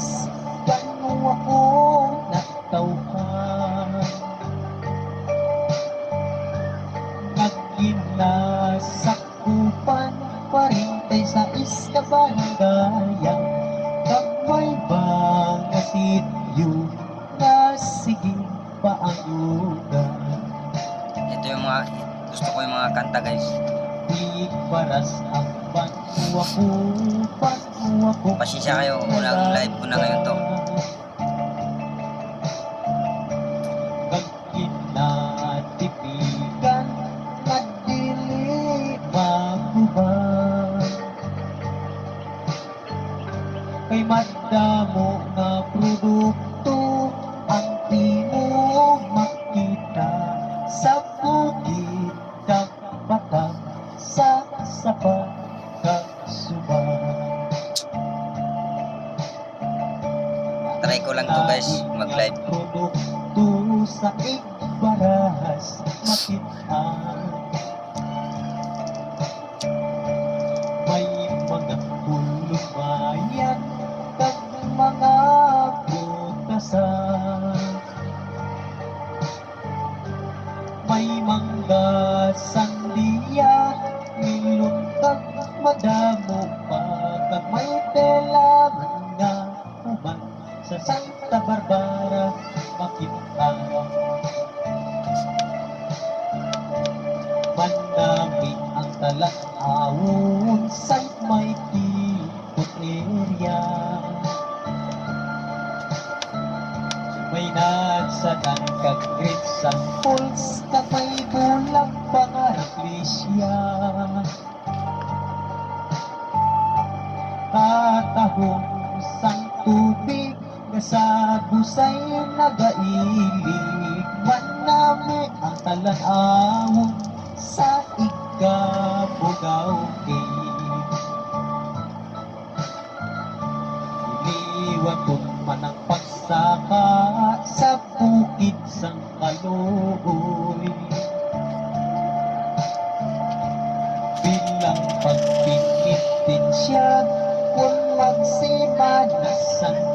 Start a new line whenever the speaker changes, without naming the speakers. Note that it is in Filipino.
biyernes, gano ako natawhan. Naginasakupan pa rin tayo sa iskabandayan. Kapay ba nga sityo na sige paangugan.
Ito yung mga gusto ko yung mga kanta guys.
Di paras ang banwa ko.
Pasensya kayo, unang live ko na ngayon to.
Pagkinatipigan, nagdili maguban. Kay madamo nga produkto ang di mo makita sa bukid kag batang sa sapa kag suba.
Try ko lang to guys, mag-live.
Produkto sa igbaras makita. May mga pulubayan kag mga putasan. May mangga sandiya, milong kag madamo pa. Kag may tela nga uban sa Santa Barbara makita. Manami ang talang-awon sa may tipot area. May nagsadan kag great samples kag may bulang pangaraplisya. Katahong sang tubig nga sa busay nagailig. Manami ang talan-awon sa Ikabugaw Cave. Iliwan kung manang pagsaka sa bukid sang Kaloy. Bilang pagpinit din siya kung magsimanasan